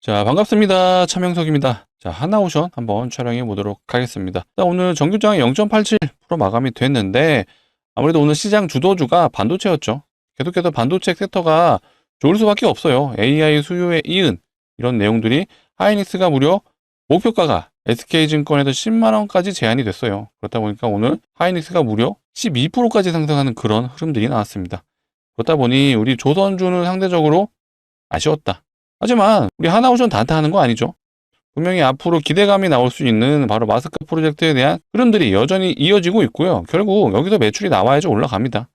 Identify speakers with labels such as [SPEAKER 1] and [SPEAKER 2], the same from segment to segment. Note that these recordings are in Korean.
[SPEAKER 1] 자, 반갑습니다. 차명석입니다. 자, 하나오션 한번 촬영해 보도록 하겠습니다. 자, 오늘 정규장이 0.87% 마감이 됐는데 아무래도 오늘 시장 주도주가 반도체였죠. 계속해서 반도체 섹터가 좋을 수밖에 없어요. AI 수요에 이은 이런 내용들이 하이닉스가 무려 목표가가 SK증권에서 10만 원까지 제한이 됐어요. 그렇다 보니까 오늘 하이닉스가 무려 12%까지 상승하는 그런 흐름들이 나왔습니다. 그렇다 보니 우리 조선주는 상대적으로 아쉬웠다. 하지만 우리 하나오션 단타하는 거 아니죠. 분명히 앞으로 기대감이 나올 수 있는 바로 마스크 프로젝트에 대한 흐름들이 여전히 이어지고 있고요. 결국 여기서 매출이 나와야지 올라갑니다.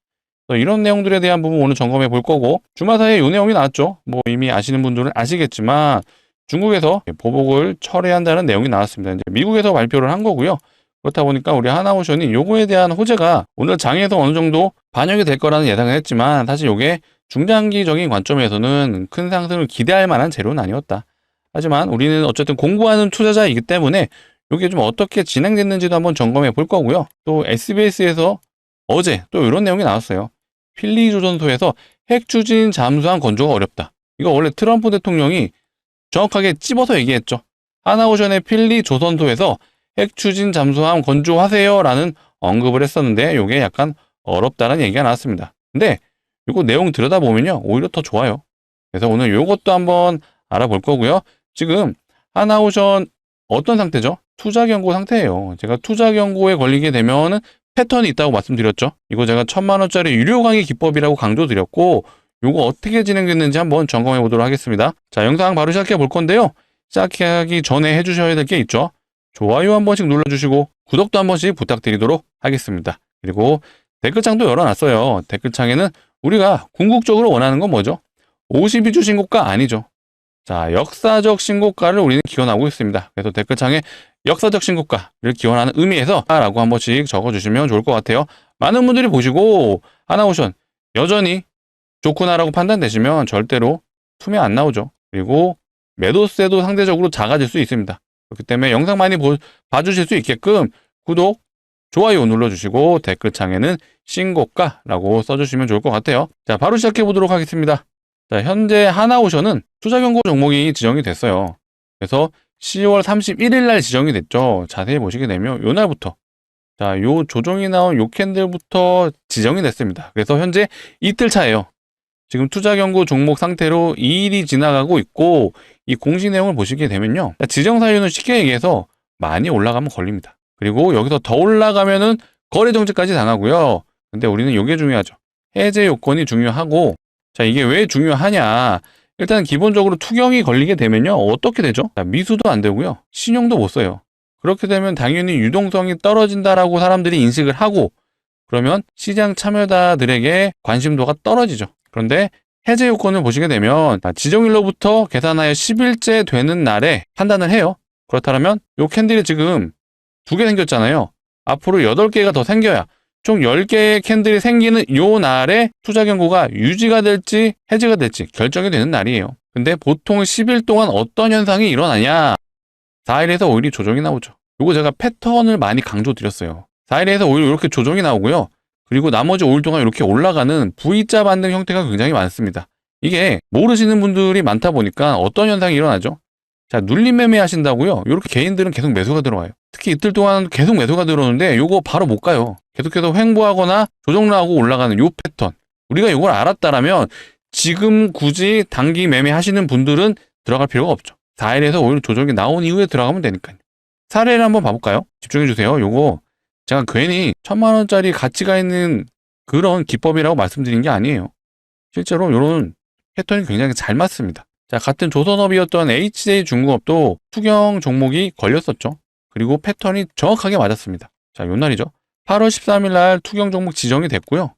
[SPEAKER 1] 이런 내용들에 대한 부분 오늘 점검해 볼 거고, 주말 사이에 이 내용이 나왔죠. 뭐 이미 아시는 분들은 아시겠지만 중국에서 보복을 철회한다는 내용이 나왔습니다. 이제 미국에서 발표를 한 거고요. 그렇다 보니까 우리 하나오션이 요거에 대한 호재가 오늘 장에서 어느 정도 반영이 될 거라는 예상을 했지만, 사실 요게 중장기적인 관점에서는 큰 상승을 기대할 만한 재료는 아니었다. 하지만 우리는 어쨌든 공부하는 투자자이기 때문에 이게 좀 어떻게 진행됐는지도 한번 점검해 볼 거고요. 또 SBS에서 어제 또 이런 내용이 나왔어요. 필리 조선소에서 핵 추진 잠수함 건조가 어렵다. 이거 원래 트럼프 대통령이 정확하게 찝어서 얘기했죠. 하나오션의 필리 조선소에서 핵 추진 잠수함 건조하세요 라는 언급을 했었는데 이게 약간 어렵다는 얘기가 나왔습니다. 근데 이거 내용 들여다보면요, 오히려 더 좋아요. 그래서 오늘 이것도 한번 알아볼 거고요. 지금 하나오션 어떤 상태죠? 투자 경고 상태예요. 제가 투자 경고에 걸리게 되면 패턴이 있다고 말씀드렸죠. 이거 제가 1000만 원짜리 유료 강의 기법이라고 강조드렸고, 이거 어떻게 진행됐는지 한번 점검해 보도록 하겠습니다. 자, 영상 바로 시작해 볼 건데요. 시작하기 전에 해주셔야 될 게 있죠. 좋아요 한 번씩 눌러주시고 구독도 한 번씩 부탁드리도록 하겠습니다. 그리고 댓글창도 열어놨어요. 댓글창에는 우리가 궁극적으로 원하는 건 뭐죠? 52주 신고가 아니죠. 자, 역사적 신고가를 우리는 기원하고 있습니다. 그래서 댓글창에 역사적 신고가를 기원하는 의미에서 라고 한 번씩 적어주시면 좋을 것 같아요. 많은 분들이 보시고 하나오션 여전히 좋구나라고 판단되시면 절대로 투매 안 나오죠. 그리고 매도세도 상대적으로 작아질 수 있습니다. 그렇기 때문에 영상 많이 봐주실 수 있게끔 구독, 좋아요 눌러주시고 댓글창에는 신고가라고 써주시면 좋을 것 같아요. 자, 바로 시작해 보도록 하겠습니다. 자, 현재 하나오션은 투자 경고 종목이 지정이 됐어요. 그래서 10월 31일 날 지정이 됐죠. 자세히 보시게 되면 요 날부터, 자, 요 조정이 나온 요 캔들부터 지정이 됐습니다. 그래서 현재 이틀 차예요. 지금 투자 경고 종목 상태로 2일이 지나가고 있고, 이 공시 내용을 보시게 되면요, 지정 사유는 쉽게 얘기해서 많이 올라가면 걸립니다. 그리고 여기서 더 올라가면은 거래 정지까지 당하고요. 근데 우리는 이게 중요하죠. 해제 요건이 중요하고, 자, 이게 왜 중요하냐? 일단 기본적으로 투경이 걸리게 되면요, 어떻게 되죠? 자, 미수도 안 되고요, 신용도 못 써요. 그렇게 되면 당연히 유동성이 떨어진다라고 사람들이 인식을 하고, 그러면 시장 참여자들에게 관심도가 떨어지죠. 그런데 해제 요건을 보시게 되면 지정일로부터 계산하여 10일째 되는 날에 판단을 해요. 그렇다면 요 캔들이 지금 2개 생겼잖아요. 앞으로 8개가 더 생겨야 총 10개의 캔들이 생기는 요 날에 투자 경고가 유지가 될지 해지가 될지 결정이 되는 날이에요. 근데 보통 10일 동안 어떤 현상이 일어나냐? 4일에서 5일이 조정이 나오죠. 요거 제가 패턴을 많이 강조드렸어요. 4일에서 5일 이렇게 조정이 나오고요. 그리고 나머지 5일 동안 이렇게 올라가는 V자 반등 형태가 굉장히 많습니다. 이게 모르시는 분들이 많다 보니까 어떤 현상이 일어나죠? 자, 눌림 매매 하신다고요? 이렇게 개인들은 계속 매수가 들어와요. 특히 이틀 동안 계속 매수가 들어오는데 요거 바로 못 가요. 계속해서 횡보하거나 조정 나오고 올라가는 요 패턴. 우리가 이걸 알았다라면 지금 굳이 단기 매매 하시는 분들은 들어갈 필요가 없죠. 4일에서 5일 조정이 나온 이후에 들어가면 되니까요. 사례를 한번 봐볼까요? 집중해 주세요. 요거 제가 괜히 1000만 원짜리 가치가 있는 그런 기법이라고 말씀드린 게 아니에요. 실제로 이런 패턴이 굉장히 잘 맞습니다. 자, 같은 조선업이었던 HJ중공업도 투경 종목이 걸렸었죠. 그리고 패턴이 정확하게 맞았습니다. 자, 요 날이죠. 8월 13일 날 투경 종목 지정이 됐고요.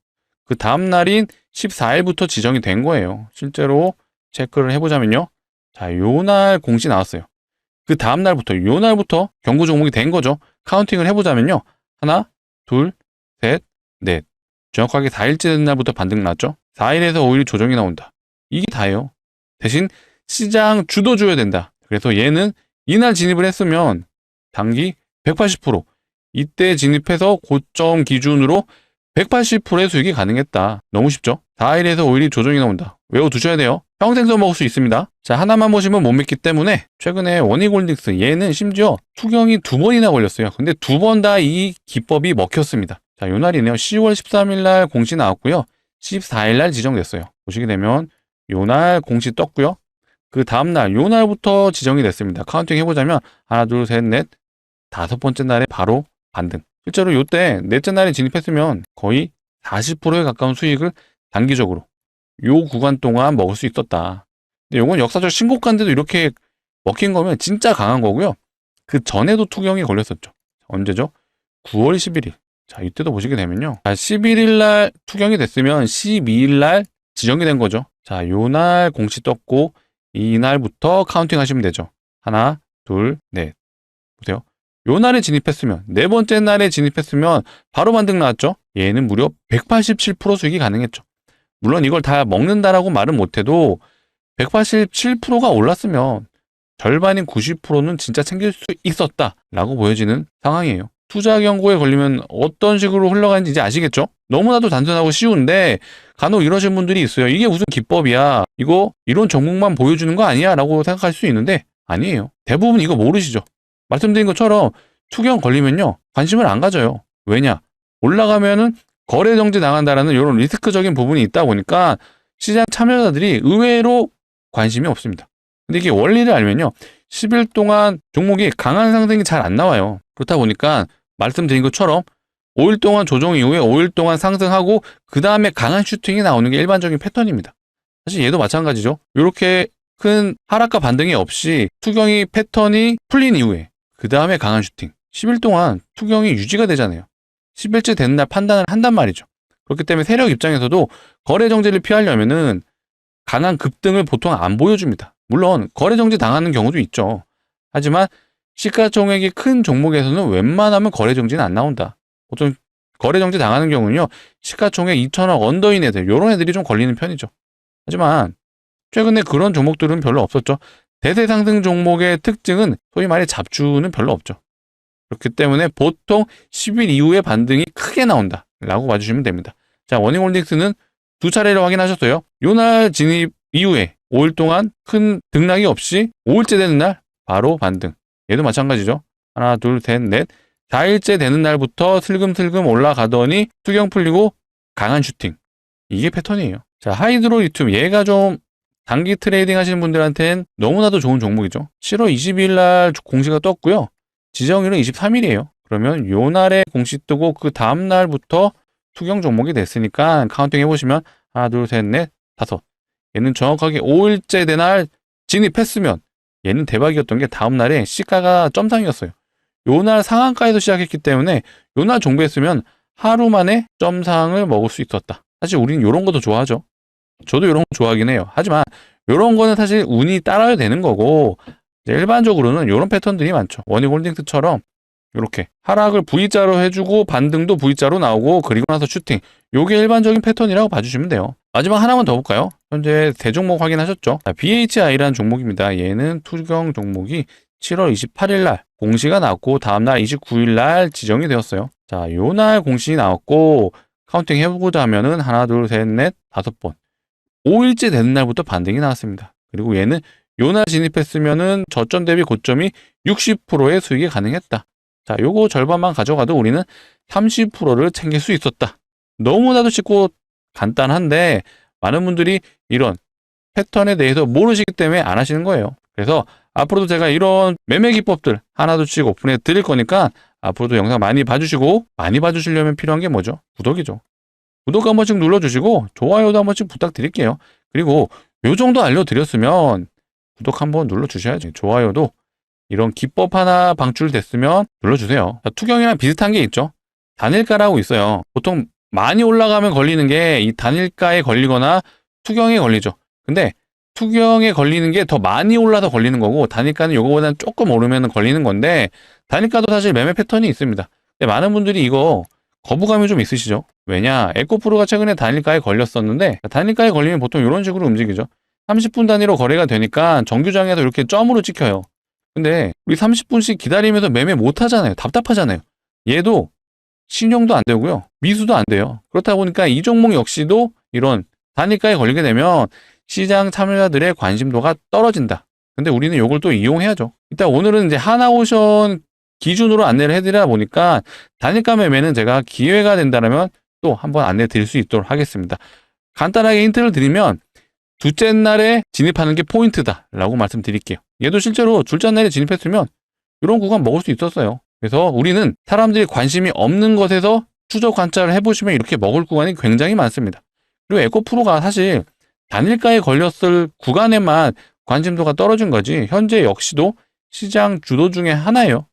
[SPEAKER 1] 그 다음 날인 14일부터 지정이 된 거예요. 실제로 체크를 해보자면요. 자, 요 날 공시 나왔어요. 그 다음 날부터, 요 날부터 경고 종목이 된 거죠. 카운팅을 해보자면요. 하나, 둘, 셋, 넷. 정확하게 4일째 된 날부터 반등 났죠. 4일에서 5일 조정이 나온다. 이게 다예요. 대신 시장 주도줘야 된다. 그래서 얘는 이날 진입을 했으면 단기 180%, 이때 진입해서 고점 기준으로 180%의 수익이 가능했다. 너무 쉽죠? 4일에서 5일이 조정이 나온다. 외워두셔야 돼요. 평생 써먹을 수 있습니다. 자, 하나만 보시면 못 믿기 때문에 최근에 원익홀딩스 얘는 심지어 투경이 2번이나 걸렸어요. 근데 2번 다 이 기법이 먹혔습니다. 자, 요 날이네요. 10월 13일 날 공시 나왔고요. 14일 날 지정됐어요. 보시게 되면 요 날 공시 떴고요. 그 다음날 요 날부터 지정이 됐습니다. 카운팅 해보자면 하나, 둘, 셋, 넷, 5번째 날에 바로 반등. 실제로 요때 넷째 날에 진입했으면 거의 40%에 가까운 수익을 단기적으로 요 구간 동안 먹을 수 있었다. 근데 요건 역사적 신고가인데도 이렇게 먹힌 거면 진짜 강한 거고요. 그 전에도 투경이 걸렸었죠. 언제죠? 9월 11일. 자, 이때도 보시게 되면요. 자, 11일 날 투경이 됐으면 12일 날 지정이 된 거죠. 자, 요 날 공시 떴고 이날부터 카운팅 하시면 되죠. 하나, 둘, 넷. 보세요. 요 날에 진입했으면, 네 번째 날에 진입했으면 바로 반등 나왔죠. 얘는 무려 187% 수익이 가능했죠. 물론 이걸 다 먹는다라고 말은 못해도 187%가 올랐으면 절반인 90%는 진짜 챙길 수 있었다라고 보여지는 상황이에요. 투자 경고에 걸리면 어떤 식으로 흘러가는지 이제 아시겠죠? 너무나도 단순하고 쉬운데 간혹 이러신 분들이 있어요. 이게 무슨 기법이야? 이거 이런 종목만 보여주는 거 아니야? 라고 생각할 수 있는데 아니에요. 대부분 이거 모르시죠? 말씀드린 것처럼 투경 걸리면요. 관심을 안 가져요. 왜냐? 올라가면은 거래 정지 나간다라는 이런 리스크적인 부분이 있다 보니까 시장 참여자들이 의외로 관심이 없습니다. 근데 이게 원리를 알면요. 10일 동안 종목이 강한 상승이 잘 안 나와요. 그렇다 보니까 말씀드린 것처럼 5일 동안 조정 이후에 5일 동안 상승하고 그 다음에 강한 슈팅이 나오는 게 일반적인 패턴입니다. 사실 얘도 마찬가지죠. 이렇게 큰 하락과 반등이 없이 투경이 패턴이 풀린 이후에 그 다음에 강한 슈팅. 10일 동안 투경이 유지가 되잖아요. 10일째 되는 날 판단을 한단 말이죠. 그렇기 때문에 세력 입장에서도 거래 정지를 피하려면은 강한 급등을 보통 안 보여줍니다. 물론 거래 정지 당하는 경우도 있죠. 하지만 시가총액이 큰 종목에서는 웬만하면 거래 정지는 안 나온다. 보통 거래 정지 당하는 경우는요. 시가총액 2천억 언더인 애들, 이런 애들이 좀 걸리는 편이죠. 하지만 최근에 그런 종목들은 별로 없었죠. 대세 상승 종목의 특징은 소위 말해 잡주는 별로 없죠. 그렇기 때문에 보통 10일 이후에 반등이 크게 나온다 라고 봐주시면 됩니다. 자, 원익홀딩스는 두 차례를 확인하셨어요. 요날 진입 이후에 5일 동안 큰 등락이 없이 5일째 되는 날 바로 반등. 얘도 마찬가지죠. 하나, 둘, 셋, 넷. 4일째 되는 날부터 슬금슬금 올라가더니 투경 풀리고 강한 슈팅. 이게 패턴이에요. 자, 하이드로 리튬. 얘가 좀 단기 트레이딩 하시는 분들한테는 너무나도 좋은 종목이죠. 7월 22일 날 공시가 떴고요. 지정일은 23일이에요. 그러면 요 날에 공시 뜨고 그 다음 날부터 투경 종목이 됐으니까 카운팅 해보시면 하나, 둘, 셋, 넷, 5. 얘는 정확하게 5일째 된 날 진입했으면 얘는 대박이었던 게 다음 날에 시가가 점상이었어요. 요 날 상한가에서 시작했기 때문에 요 날 종배했으면 하루 만에 점상을 먹을 수 있었다. 사실 우리는 요런 것도 좋아하죠. 저도 요런 거 좋아하긴 해요. 하지만 요런 거는 사실 운이 따라야 되는 거고 일반적으로는 요런 패턴들이 많죠. 원익홀딩스처럼 이렇게 하락을 V자로 해주고 반등도 V자로 나오고 그리고 나서 슈팅. 요게 일반적인 패턴이라고 봐주시면 돼요. 마지막 하나만 더 볼까요? 현재 세 종목 확인하셨죠? BHI라는 종목입니다. 얘는 투경 종목이 7월 28일 날 공시가 나왔고 다음날 29일 날 지정이 되었어요. 자, 요 날 공시 나왔고 카운팅 해보고자 하면은 하나, 둘, 셋, 넷, 5번. 5일째 되는 날부터 반등이 나왔습니다. 그리고 얘는 요 날 진입했으면은 저점 대비 고점이 60%의 수익이 가능했다. 자, 요거 절반만 가져가도 우리는 30%를 챙길 수 있었다. 너무나도 쉽고 간단한데 많은 분들이 이런 패턴에 대해서 모르시기 때문에 안 하시는 거예요. 그래서 앞으로도 제가 이런 매매 기법들 하나둘씩 오픈해 드릴 거니까 앞으로도 영상 많이 봐주시고 많이 봐주시려면 필요한 게 뭐죠? 구독이죠. 구독 한 번씩 눌러주시고 좋아요도 한 번씩 부탁드릴게요. 그리고 요 정도 알려드렸으면 구독 한번 눌러주셔야죠. 좋아요도 이런 기법 하나 방출됐으면 눌러주세요. 투경이랑 비슷한 게 있죠. 단일가라고 있어요. 보통 많이 올라가면 걸리는 게 이 단일가에 걸리거나 투경에 걸리죠. 근데 투경에 걸리는 게 더 많이 올라서 걸리는 거고 단일가는 요거보다는 조금 오르면 걸리는 건데 단일가도 사실 매매 패턴이 있습니다. 근데 많은 분들이 이거 거부감이 좀 있으시죠. 왜냐? 에코프로가 최근에 단일가에 걸렸었는데 단일가에 걸리면 보통 이런 식으로 움직이죠. 30분 단위로 거래가 되니까 정규장에서 이렇게 점으로 찍혀요. 근데 우리 30분씩 기다리면서 매매 못 하잖아요. 답답하잖아요. 얘도 신용도 안 되고요. 미수도 안 돼요. 그렇다 보니까 이 종목 역시도 이런 단일가에 걸리게 되면 시장 참여자들의 관심도가 떨어진다. 근데 우리는 이걸 또 이용해야죠. 일단 오늘은 이제 하나오션 기준으로 안내를 해드리다 보니까 단일가 매매는 제가 기회가 된다면 또 한번 안내 드릴 수 있도록 하겠습니다. 간단하게 힌트를 드리면 둘째 날에 진입하는 게 포인트다라고 말씀드릴게요. 얘도 실제로 둘째 날에 진입했으면 이런 구간 먹을 수 있었어요. 그래서 우리는 사람들이 관심이 없는 것에서 추적 관찰을 해보시면 이렇게 먹을 구간이 굉장히 많습니다. 그리고 에코프로가 사실 단일가에 걸렸을 구간에만 관심도가 떨어진 거지 현재 역시도 시장 주도 중에 하나예요.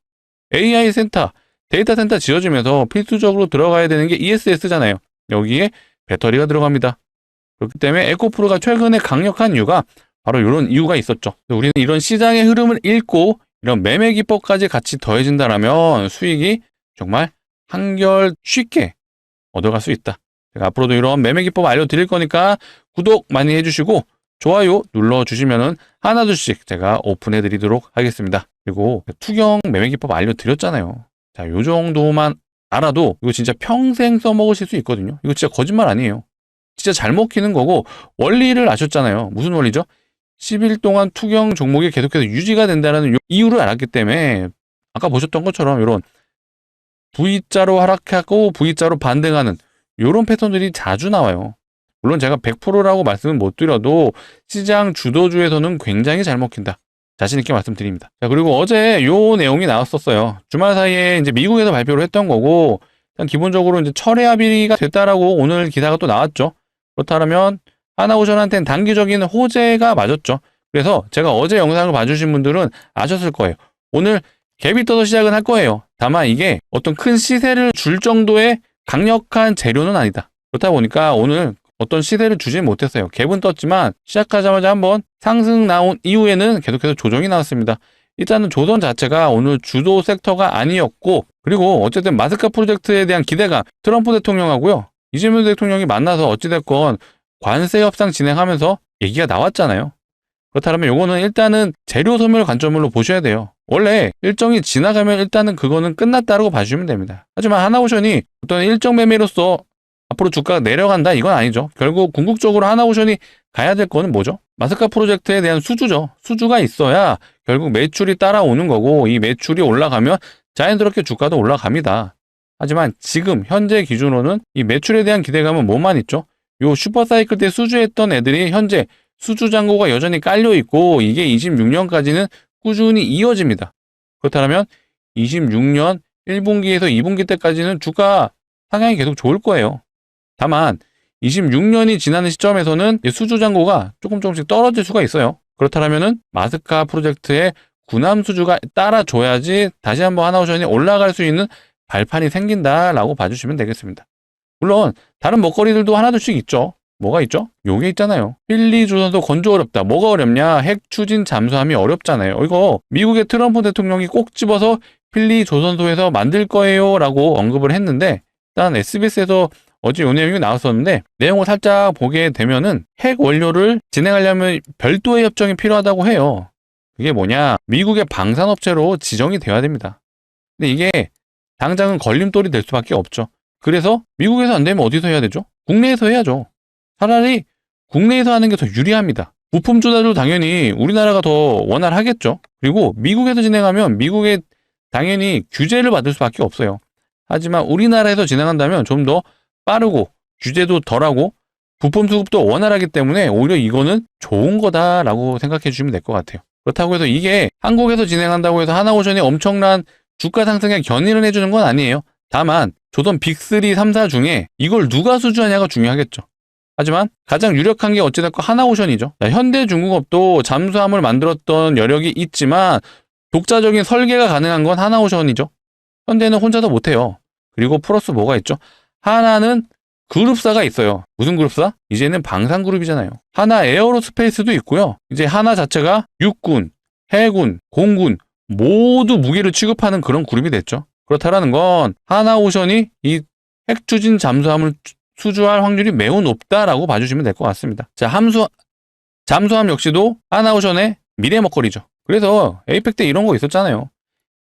[SPEAKER 1] AI 센터, 데이터 센터 지어주면서 필수적으로 들어가야 되는 게 ESS잖아요. 여기에 배터리가 들어갑니다. 그렇기 때문에 에코프로가 최근에 강력한 이유가 바로 이런 이유가 있었죠. 우리는 이런 시장의 흐름을 읽고 이런 매매 기법까지 같이 더해진다면 수익이 정말 한결 쉽게 얻어갈 수 있다. 제가 앞으로도 이런 매매 기법 알려드릴 거니까 구독 많이 해주시고 좋아요 눌러주시면은 하나둘씩 제가 오픈해 드리도록 하겠습니다. 그리고 투경 매매 기법 알려드렸잖아요. 자, 요 정도만 알아도 이거 진짜 평생 써먹으실 수 있거든요. 이거 진짜 거짓말 아니에요. 진짜 잘 먹히는 거고 원리를 아셨잖아요. 무슨 원리죠? 10일 동안 투경 종목이 계속해서 유지가 된다는 이유를 알았기 때문에 아까 보셨던 것처럼 이런 V자로 하락하고 V자로 반등하는 이런 패턴들이 자주 나와요. 물론 제가 100%라고 말씀은 못 드려도 시장 주도주에서는 굉장히 잘 먹힌다. 자신 있게 말씀드립니다. 자, 그리고 어제 요 내용이 나왔었어요. 주말 사이에 이제 미국에서 발표를 했던 거고, 일단 기본적으로 이제 철회 합의가 됐다라고 오늘 기사가 또 나왔죠. 그렇다면 하나오션한테는 단기적인 호재가 맞았죠. 그래서 제가 어제 영상을 봐주신 분들은 아셨을 거예요. 오늘 갭이 떠서 시작은 할 거예요. 다만 이게 어떤 큰 시세를 줄 정도의 강력한 재료는 아니다. 그렇다 보니까 오늘 어떤 시세를 주지 못했어요. 갭은 떴지만 시작하자마자 한번 상승 나온 이후에는 계속해서 조정이 나왔습니다. 일단은 조선 자체가 오늘 주도 섹터가 아니었고, 그리고 어쨌든 마스크 프로젝트에 대한 기대가 트럼프 대통령하고요 이재명 대통령이 만나서 어찌됐건 관세 협상 진행하면서 얘기가 나왔잖아요. 그렇다면 요거는 일단은 재료 소멸 관점으로 보셔야 돼요. 원래 일정이 지나가면 일단은 그거는 끝났다라고 봐주시면 됩니다. 하지만 하나오션이 어떤 일정 매매로서 앞으로 주가가 내려간다 이건 아니죠. 결국 궁극적으로 하나오션이 가야 될 거는 뭐죠? 마스카 프로젝트에 대한 수주죠. 수주가 있어야 결국 매출이 따라오는 거고, 이 매출이 올라가면 자연스럽게 주가도 올라갑니다. 하지만 지금 현재 기준으로는 이 매출에 대한 기대감은 뭐만 있죠? 요 슈퍼사이클 때 수주했던 애들이 현재 수주 잔고가 여전히 깔려 있고, 이게 26년까지는 꾸준히 이어집니다. 그렇다면 26년 1분기에서 2분기 때까지는 주가 상향이 계속 좋을 거예요. 다만 26년이 지나는 시점에서는 수주 잔고가 조금씩 떨어질 수가 있어요. 그렇다면은 마스카 프로젝트의 구남 수주가 따라줘야지 다시 한번 하나오션이 올라갈 수 있는 발판이 생긴다라고 봐주시면 되겠습니다. 물론 다른 먹거리들도 하나둘씩 있죠. 뭐가 있죠? 요게 있잖아요. 필리 조선소 건조 어렵다. 뭐가 어렵냐? 핵 추진 잠수함이 어렵잖아요. 이거 미국의 트럼프 대통령이 꼭 집어서 필리 조선소에서 만들 거예요 라고 언급을 했는데, 일단 SBS에서 어제 요 내용이 나왔었는데 내용을 살짝 보게 되면은 핵 원료를 진행하려면 별도의 협정이 필요하다고 해요. 그게 뭐냐? 미국의 방산업체로 지정이 돼야 됩니다. 근데 이게 당장은 걸림돌이 될 수밖에 없죠. 그래서 미국에서 안 되면 어디서 해야 되죠? 국내에서 해야죠. 차라리 국내에서 하는 게 더 유리합니다. 부품 조달도 당연히 우리나라가 더 원활하겠죠. 그리고 미국에서 진행하면 미국에 당연히 규제를 받을 수밖에 없어요. 하지만 우리나라에서 진행한다면 좀 더 빠르고 규제도 덜하고 부품 수급도 원활하기 때문에 오히려 이거는 좋은 거다라고 생각해 주시면 될 것 같아요. 그렇다고 해서 이게 한국에서 진행한다고 해서 하나오션이 엄청난 주가 상승에 견인을 해주는 건 아니에요. 다만 조선 빅3, 3사 중에 이걸 누가 수주하냐가 중요하겠죠. 하지만 가장 유력한 게 어찌됐건 하나오션이죠. 현대중공업도 잠수함을 만들었던 여력이 있지만 독자적인 설계가 가능한 건 하나오션이죠. 현대는 혼자서 못해요. 그리고 플러스 뭐가 있죠? 하나는 그룹사가 있어요. 무슨 그룹사? 이제는 방산그룹이잖아요. 하나 에어로스페이스도 있고요. 이제 하나 자체가 육군, 해군, 공군 모두 무기를 취급하는 그런 그룹이 됐죠. 그렇다라는 건 하나오션이 이 핵추진 잠수함을 수주할 확률이 매우 높다라고 봐주시면 될 것 같습니다. 자, 잠수함 역시도 하나오션의 미래 먹거리죠. 그래서 에이펙 때 이런 거 있었잖아요.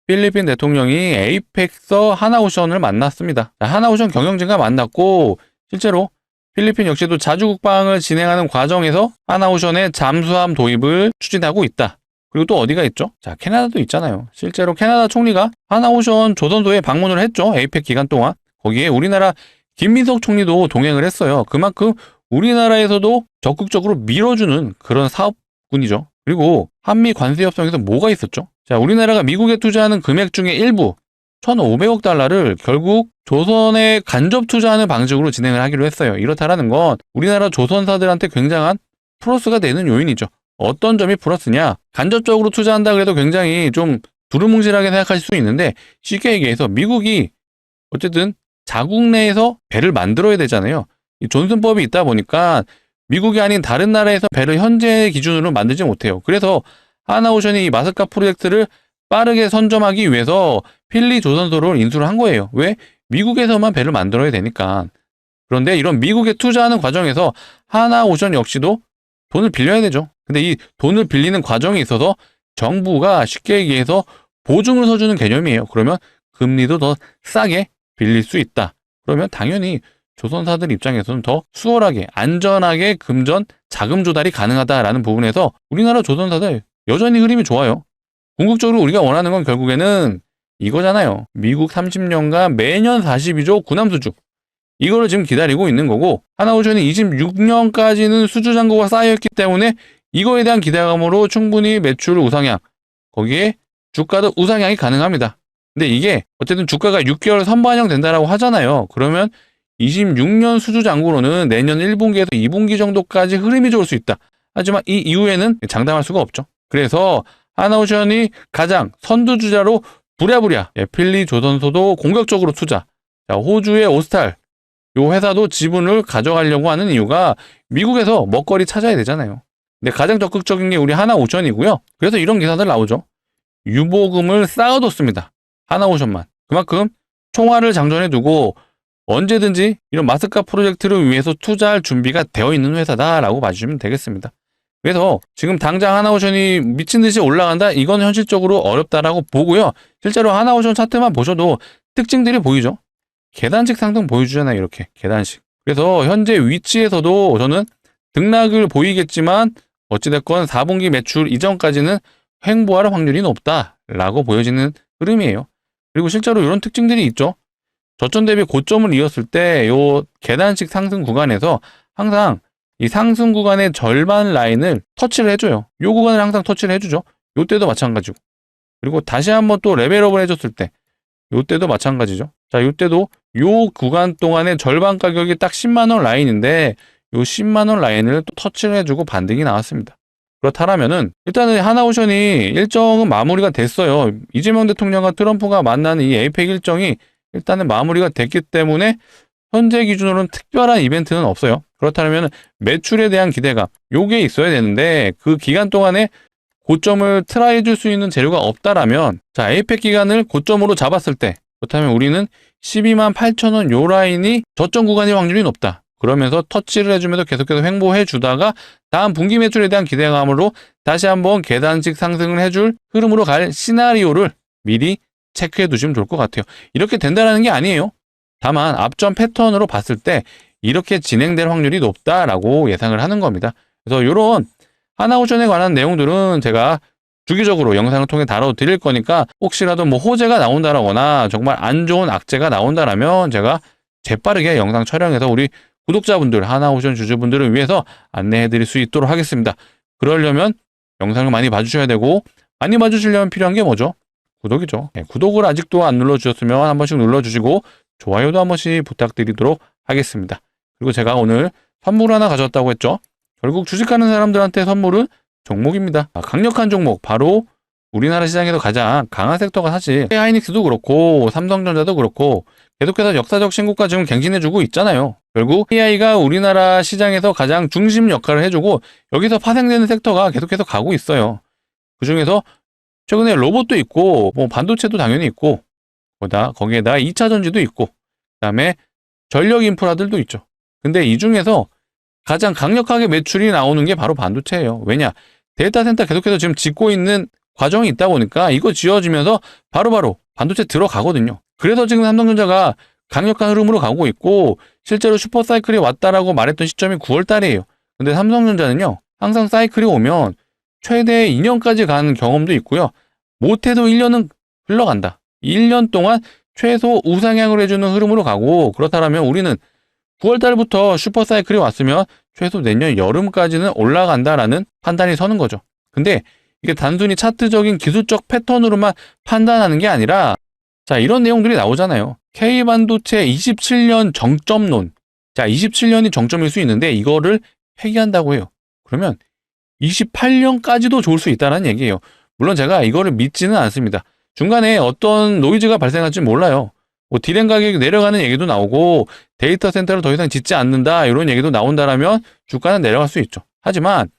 [SPEAKER 1] 필리핀 대통령이 에이펙서 하나오션을 만났습니다. 하나오션 경영진과 만났고 실제로 필리핀 역시도 자주 국방을 진행하는 과정에서 하나오션의 잠수함 도입을 추진하고 있다. 그리고 또 어디가 있죠? 자, 캐나다도 있잖아요. 실제로 캐나다 총리가 하나오션 조선소에 방문을 했죠. 에이펙 기간 동안. 거기에 우리나라 김민석 총리도 동행을 했어요. 그만큼 우리나라에서도 적극적으로 밀어주는 그런 사업군이죠. 그리고 한미 관세 협정에서 뭐가 있었죠? 자, 우리나라가 미국에 투자하는 금액 중에 일부 1,500억 달러를 결국 조선에 간접 투자하는 방식으로 진행을 하기로 했어요. 이렇다라는 건 우리나라 조선사들한테 굉장한 플러스가 되는 요인이죠. 어떤 점이 플러스냐? 간접적으로 투자한다 그래도 굉장히 좀 두루뭉실하게 생각하실 수 있는데 쉽게 얘기해서 미국이 어쨌든 자국 내에서 배를 만들어야 되잖아요. 이 존슨법이 있다 보니까 미국이 아닌 다른 나라에서 배를 현재 기준으로 만들지 못해요. 그래서 하나오션이 이 마스카 프로젝트를 빠르게 선점하기 위해서 필리 조선소를 인수를 한 거예요. 왜? 미국에서만 배를 만들어야 되니까. 그런데 이런 미국에 투자하는 과정에서 하나오션 역시도 돈을 빌려야 되죠. 근데 이 돈을 빌리는 과정에 있어서 정부가 쉽게 얘기해서 보증을 서주는 개념이에요. 그러면 금리도 더 싸게 빌릴 수 있다. 그러면 당연히 조선사들 입장에서는 더 수월하게 안전하게 금전 자금 조달이 가능하다라는 부분에서 우리나라 조선사들 여전히 흐름이 좋아요. 궁극적으로 우리가 원하는 건 결국에는 이거잖아요. 미국 30년간 매년 42조 군함 수주. 이거를 지금 기다리고 있는 거고 하나오션이 26년까지는 수주 잔고가 쌓여있기 때문에 이거에 대한 기대감으로 충분히 매출 우상향, 거기에 주가도 우상향이 가능합니다. 근데 이게 어쨌든 주가가 6개월 선반영 된다라고 하잖아요. 그러면 26년 수주 잔고로는 내년 1분기에서 2분기 정도까지 흐름이 좋을 수 있다. 하지만 이 이후에는 장담할 수가 없죠. 그래서 하나오션이 가장 선두주자로 부랴부랴 필리 조선소도 공격적으로 투자. 자, 호주의 오스탈 요 회사도 지분을 가져가려고 하는 이유가 미국에서 먹거리 찾아야 되잖아요. 근데 가장 적극적인 게 우리 하나오션이고요. 그래서 이런 기사들 나오죠. 유보금을 쌓아뒀습니다. 하나오션만. 그만큼 총알을 장전해두고 언제든지 이런 마스카 프로젝트를 위해서 투자할 준비가 되어 있는 회사다라고 봐주시면 되겠습니다. 그래서 지금 당장 하나오션이 미친 듯이 올라간다? 이건 현실적으로 어렵다라고 보고요. 실제로 하나오션 차트만 보셔도 특징들이 보이죠. 계단식 상승 보여주잖아요. 이렇게 계단식. 그래서 현재 위치에서도 저는 등락을 보이겠지만 어찌됐건 4분기 매출 이전까지는 횡보할 확률이 높다라고 보여지는 흐름이에요. 그리고 실제로 이런 특징들이 있죠. 저점 대비 고점을 이었을 때 요 계단식 상승 구간에서 항상 이 상승 구간의 절반 라인을 터치를 해줘요. 요 구간을 항상 터치를 해주죠. 요 때도 마찬가지고. 그리고 다시 한번 또 레벨업을 해줬을 때 요 때도 마찬가지죠. 자, 요 때도 요 구간 동안의 절반 가격이 딱 10만원 라인인데 요 10만원 라인을 또 터치를 해주고 반등이 나왔습니다. 그렇다면은 일단은 하나오션이 일정은 마무리가 됐어요. 이재명 대통령과 트럼프가 만나는 이 에이펙 일정이 일단은 마무리가 됐기 때문에 현재 기준으로는 특별한 이벤트는 없어요. 그렇다면 매출에 대한 기대감 요게 있어야 되는데 그 기간 동안에 고점을 트라이 해줄 수 있는 재료가 없다라면 자 에이펙 기간을 고점으로 잡았을 때 그렇다면 우리는 12만 8천원 요 라인이 저점 구간일 확률이 높다. 그러면서 터치를 해주면서 계속해서 횡보해 주다가 다음 분기 매출에 대한 기대감으로 다시 한번 계단식 상승을 해줄 흐름으로 갈 시나리오를 미리 체크해 두시면 좋을 것 같아요. 이렇게 된다는 게 아니에요. 다만 앞전 패턴으로 봤을 때 이렇게 진행될 확률이 높다라고 예상을 하는 겁니다. 그래서 이런 하나오션에 관한 내용들은 제가 주기적으로 영상을 통해 다뤄드릴 거니까 혹시라도 뭐 호재가 나온다거나 정말 안 좋은 악재가 나온다라면 제가 재빠르게 영상 촬영해서 우리 구독자분들, 하나오션 주주분들을 위해서 안내해드릴 수 있도록 하겠습니다. 그러려면 영상을 많이 봐주셔야 되고 많이 봐주시려면 필요한 게 뭐죠? 구독이죠. 네, 구독을 아직도 안 눌러주셨으면 한 번씩 눌러주시고 좋아요도 한 번씩 부탁드리도록 하겠습니다. 그리고 제가 오늘 선물 하나 가져왔다고 했죠. 결국 주식하는 사람들한테 선물은 종목입니다. 강력한 종목 바로 우리나라 시장에서 가장 강한 섹터가 사실 하이닉스도 그렇고 삼성전자도 그렇고 계속해서 역사적 신고가 지금 갱신해주고 있잖아요. 결국 AI가 우리나라 시장에서 가장 중심 역할을 해주고 여기서 파생되는 섹터가 계속해서 가고 있어요. 그 중에서 최근에 로봇도 있고 뭐 반도체도 당연히 있고 거기에다 2차 전지도 있고 그다음에 전력 인프라들도 있죠. 근데 이 중에서 가장 강력하게 매출이 나오는 게 바로 반도체예요. 왜냐? 데이터 센터 계속해서 지금 짓고 있는 과정이 있다 보니까 이거 지어지면서 바로바로 반도체 들어가거든요. 그래서 지금 삼성전자가 강력한 흐름으로 가고 있고 실제로 슈퍼사이클이 왔다라고 말했던 시점이 9월 달이에요. 근데 삼성전자는요, 항상 사이클이 오면 최대 2년까지 가는 경험도 있고요. 못해도 1년은 흘러간다. 1년 동안 최소 우상향을 해주는 흐름으로 가고, 그렇다면 우리는 9월 달부터 슈퍼사이클이 왔으면 최소 내년 여름까지는 올라간다라는 판단이 서는 거죠. 근데 이게 단순히 차트적인 기술적 패턴으로만 판단하는 게 아니라, 자, 이런 내용들이 나오잖아요. K반도체 27년 정점론. 자, 27년이 정점일 수 있는데 이거를 폐기한다고 해요. 그러면 28년까지도 좋을 수 있다는 얘기예요. 물론 제가 이거를 믿지는 않습니다. 중간에 어떤 노이즈가 발생할지 몰라요. 뭐 디램 가격이 내려가는 얘기도 나오고 데이터 센터를 더 이상 짓지 않는다 이런 얘기도 나온다라면 주가는 내려갈 수 있죠. 하지만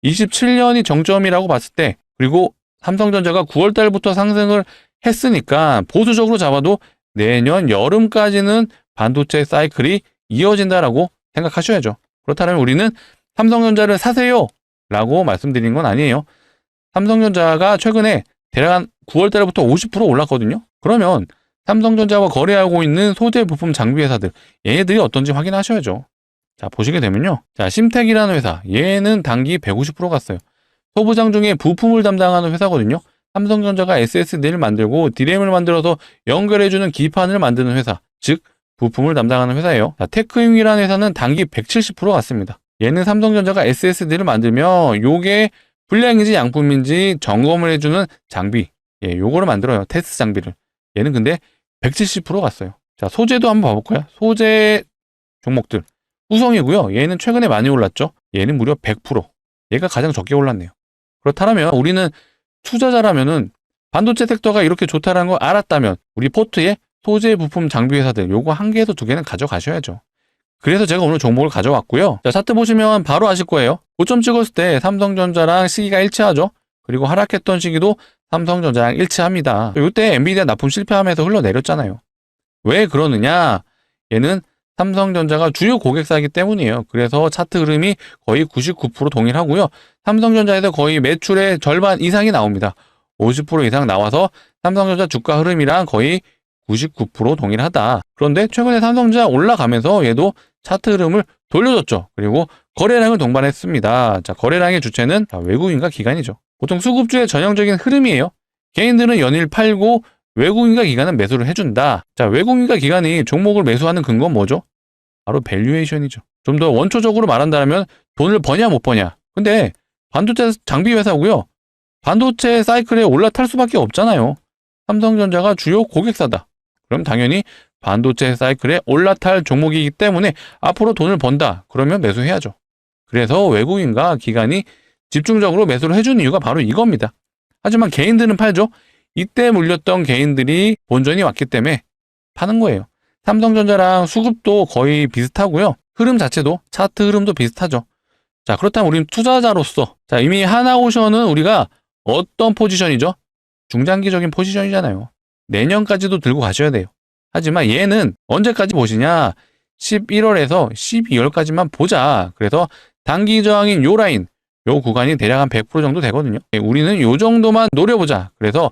[SPEAKER 1] 27년이 정점이라고 봤을 때, 그리고 삼성전자가 9월 달부터 상승을 했으니까 보수적으로 잡아도 내년 여름까지는 반도체 사이클이 이어진다라고 생각하셔야죠. 그렇다면 우리는 삼성전자를 사세요 라고 말씀드린 건 아니에요. 삼성전자가 최근에 대략 한 9월 달부터 50% 올랐거든요. 그러면 삼성전자와 거래하고 있는 소재 부품 장비 회사들, 얘네들이 어떤지 확인하셔야죠. 자, 보시게 되면요. 자, 심텍이라는 회사, 얘는 단기 150% 갔어요. 소부장 중에 부품을 담당하는 회사거든요. 삼성전자가 SSD를 만들고 DRAM을 만들어서 연결해주는 기판을 만드는 회사, 즉 부품을 담당하는 회사예요. 자, 테크윙이라는 회사는 단기 170% 갔습니다. 얘는 삼성전자가 SSD를 만들면 요게 불량인지 양품인지 점검을 해주는 장비, 예, 요거를 만들어요. 테스트 장비를. 얘는 근데 170% 갔어요. 자, 소재도 한번 봐볼까요? 소재 종목들. 후성이고요. 얘는 최근에 많이 올랐죠. 얘는 무려 100%. 얘가 가장 적게 올랐네요. 그렇다면 우리는 투자자라면은 반도체 섹터가 이렇게 좋다라는 걸 알았다면 우리 포트에 소재 부품 장비 회사들 요거 한 개에서 두 개는 가져가셔야죠. 그래서 제가 오늘 종목을 가져왔고요. 자, 차트 보시면 바로 아실 거예요. 고점 찍었을 때 삼성전자랑 시기가 일치하죠. 그리고 하락했던 시기도 삼성전자랑 일치합니다. 이때 엔비디아 납품 실패하면서 흘러내렸잖아요. 왜 그러느냐? 얘는 삼성전자가 주요 고객사이기 때문이에요. 그래서 차트 흐름이 거의 99% 동일하고요. 삼성전자에서 거의 매출의 절반 이상이 나옵니다. 50% 이상 나와서 삼성전자 주가 흐름이랑 거의 99% 동일하다. 그런데 최근에 삼성전자 올라가면서 얘도 차트 흐름을 돌려줬죠. 그리고 거래량을 동반했습니다. 자, 거래량의 주체는 외국인과 기관이죠. 보통 수급주의 전형적인 흐름이에요. 개인들은 연일 팔고 외국인과 기관은 매수를 해준다. 자, 외국인과 기관이 종목을 매수하는 근거는 뭐죠? 바로 밸류에이션이죠. 좀 더 원초적으로 말한다면 돈을 버냐 못 버냐. 근데 반도체 장비 회사고요. 반도체 사이클에 올라탈 수밖에 없잖아요. 삼성전자가 주요 고객사다. 그럼 당연히 반도체 사이클에 올라탈 종목이기 때문에 앞으로 돈을 번다. 그러면 매수해야죠. 그래서 외국인과 기관이 집중적으로 매수를 해주는 이유가 바로 이겁니다. 하지만 개인들은 팔죠. 이때 물렸던 개인들이 본전이 왔기 때문에 파는 거예요. 삼성전자랑 수급도 거의 비슷하고요. 흐름 자체도 차트 흐름도 비슷하죠. 자, 그렇다면 우리는 투자자로서 자, 이미 하나오션은 우리가 어떤 포지션이죠? 중장기적인 포지션이잖아요. 내년까지도 들고 가셔야 돼요. 하지만 얘는 언제까지 보시냐? 11월에서 12월까지만 보자. 그래서 단기 저항인 요 라인, 요 구간이 대략 한 100% 정도 되거든요. 우리는 요 정도만 노려보자. 그래서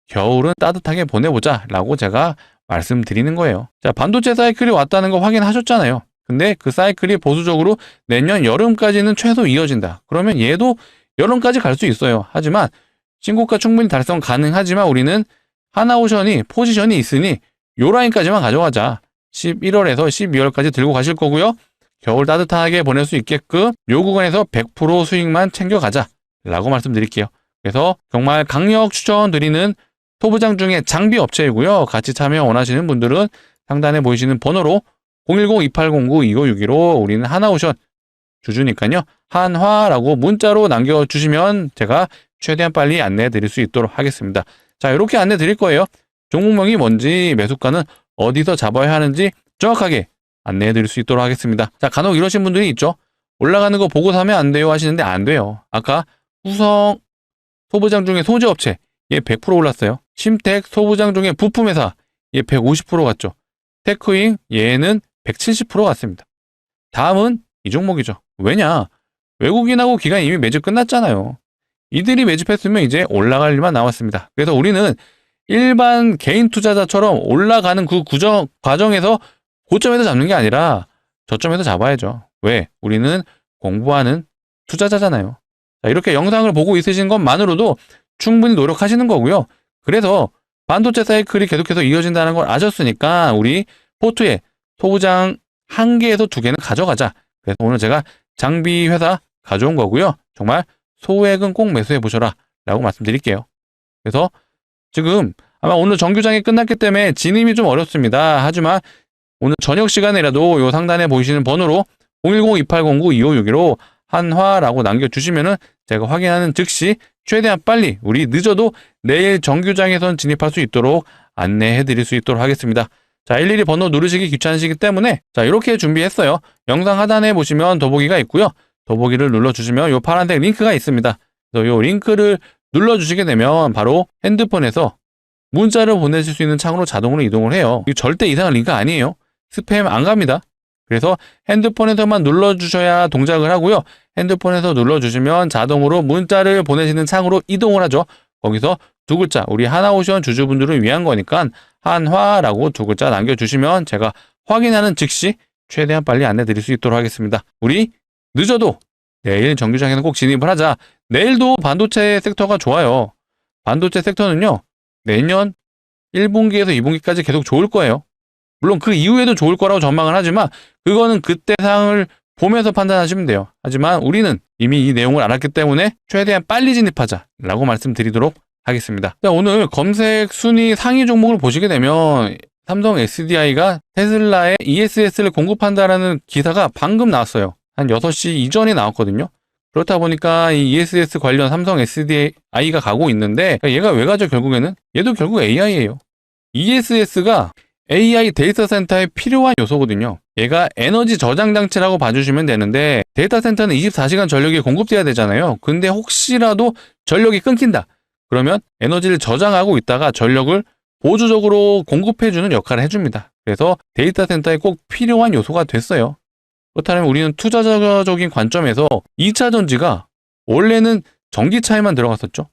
[SPEAKER 1] 겨울은 따뜻하게 보내보자 라고 제가 말씀드리는 거예요. 자, 반도체 사이클이 왔다는 거 확인하셨잖아요. 근데 그 사이클이 보수적으로 내년 여름까지는 최소 이어진다. 그러면 얘도 여름까지 갈 수 있어요. 하지만 신고가 충분히 달성 가능하지만 우리는 하나오션이 포지션이 있으니 요 라인까지만 가져가자. 11월에서 12월까지 들고 가실 거고요. 겨울 따뜻하게 보낼 수 있게끔 요 구간에서 100% 수익만 챙겨가자 라고 말씀드릴게요. 그래서 정말 강력 추천드리는 소부장 중에 장비 업체이고요. 같이 참여 원하시는 분들은 상단에 보이시는 번호로 010-2809-2561로 우리는 하나오션 주주니까요. 한화라고 문자로 남겨주시면 제가 최대한 빨리 안내해 드릴 수 있도록 하겠습니다. 자, 이렇게 안내 드릴 거예요. 종목명이 뭔지, 매수가는 어디서 잡아야 하는지 정확하게 안내해 드릴 수 있도록 하겠습니다. 자, 간혹 이러신 분들이 있죠. 올라가는 거 보고 사면 안 돼요 하시는데 안 돼요. 아까 후성 소부장 중에 소재업체 얘 100% 올랐어요. 심텍 소부장 중에 부품회사 얘 150% 갔죠. 테크윙 얘는 170% 갔습니다. 다음은 이 종목이죠. 왜냐? 외국인하고 기관이 이미 매집 끝났잖아요. 이들이 매집했으면 이제 올라갈 일만 남았습니다. 그래서 우리는 일반 개인 투자자처럼 올라가는 그 과정에서 고점에서 잡는 게 아니라 저점에서 잡아야죠. 왜? 우리는 공부하는 투자자잖아요. 자, 이렇게 영상을 보고 있으신 것만으로도 충분히 노력하시는 거고요. 그래서 반도체 사이클이 계속해서 이어진다는 걸 아셨으니까 우리 포트에 소부장 1개에서 2개는 가져가자. 그래서 오늘 제가 장비 회사 가져온 거고요. 정말 소액은 꼭 매수해 보셔라 라고 말씀드릴게요. 그래서 지금 아마 오늘 정규장이 끝났기 때문에 진입이 좀 어렵습니다. 하지만 오늘 저녁 시간이라도 요 상단에 보이시는 번호로 010-2809-2561로 한화라고 남겨주시면은 제가 확인하는 즉시 최대한 빨리 우리 늦어도 내일 정규장에선 진입할 수 있도록 안내해 드릴 수 있도록 하겠습니다. 자, 일일이 번호 누르시기 귀찮으시기 때문에 자, 이렇게 준비했어요. 영상 하단에 보시면 더보기가 있고요. 더보기를 눌러주시면 요 파란색 링크가 있습니다. 그래서 요 링크를 눌러주시게 되면 바로 핸드폰에서 문자를 보내실 수 있는 창으로 자동으로 이동을 해요. 이거 절대 이상한 링크 아니에요. 스팸 안 갑니다. 그래서 핸드폰에서만 눌러주셔야 동작을 하고요. 핸드폰에서 눌러주시면 자동으로 문자를 보내시는 창으로 이동을 하죠. 거기서 2글자, 우리 하나오션 주주분들을 위한 거니까 한화라고 2글자 남겨주시면 제가 확인하는 즉시 최대한 빨리 안내 드릴 수 있도록 하겠습니다. 우리 늦어도 내일 정규장에는 꼭 진입을 하자. 내일도 반도체 섹터가 좋아요. 반도체 섹터는요, 내년 1분기에서 2분기까지 계속 좋을 거예요. 물론 그 이후에도 좋을 거라고 전망을 하지만 그거는 그때 상황을 보면서 판단하시면 돼요. 하지만 우리는 이미 이 내용을 알았기 때문에 최대한 빨리 진입하자라고 말씀드리도록 하겠습니다. 자, 오늘 검색 순위 상위 종목을 보시게 되면 삼성 SDI가 테슬라에 ESS를 공급한다라는 기사가 방금 나왔어요. 한 6시 이전에 나왔거든요. 그렇다 보니까 이 ESS 관련 삼성 SDI가 가고 있는데 얘가 왜 가죠 결국에는? 얘도 결국 AI예요. ESS가 AI 데이터 센터에 필요한 요소거든요. 얘가 에너지 저장 장치라고 봐주시면 되는데 데이터 센터는 24시간 전력이 공급돼야 되잖아요. 근데 혹시라도 전력이 끊긴다. 그러면 에너지를 저장하고 있다가 전력을 보조적으로 공급해주는 역할을 해줍니다. 그래서 데이터 센터에 꼭 필요한 요소가 됐어요. 그렇다면 우리는 투자적인 관점에서 2차 전지가 원래는 전기차에만 들어갔었죠.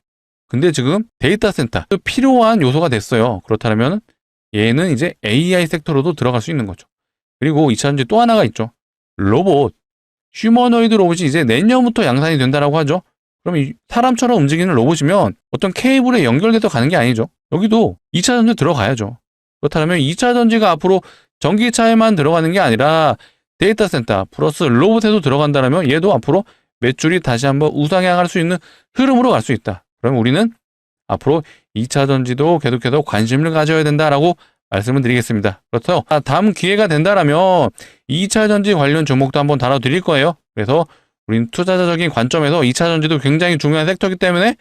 [SPEAKER 1] 근데 지금 데이터 센터 필요한 요소가 됐어요. 그렇다면 얘는 이제 AI 섹터로도 들어갈 수 있는 거죠. 그리고 2차 전지 또 하나가 있죠. 로봇. 휴머노이드 로봇이 이제 내년부터 양산이 된다라고 하죠. 그럼 이 사람처럼 움직이는 로봇이면 어떤 케이블에 연결돼서 가는 게 아니죠. 여기도 2차 전지 들어가야죠. 그렇다면 2차 전지가 앞으로 전기차에만 들어가는 게 아니라 데이터 센터 플러스 로봇에도 들어간다면 얘도 앞으로 매출이 다시 한번 우상향할 수 있는 흐름으로 갈 수 있다. 그럼 우리는 앞으로 2차 전지도 계속해서 관심을 가져야 된다라고 말씀을 드리겠습니다. 그렇죠. 다음 기회가 된다라면 2차 전지 관련 종목도 한번 다뤄드릴 거예요. 그래서 우리는 투자자적인 관점에서 2차 전지도 굉장히 중요한 섹터이기 때문에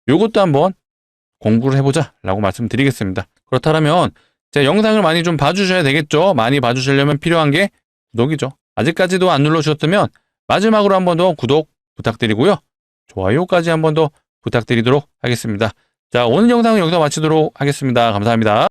[SPEAKER 1] 이것도 한번 공부를 해보자 라고 말씀드리겠습니다. 그렇다면 제 영상을 많이 좀 봐주셔야 되겠죠. 많이 봐주시려면 필요한 게 구독이죠. 아직까지도 안 눌러주셨다면 마지막으로 한 번 더 구독 부탁드리고요. 좋아요까지 한 번 더 부탁드리도록 하겠습니다. 자, 오늘 영상은 여기서 마치도록 하겠습니다. 감사합니다.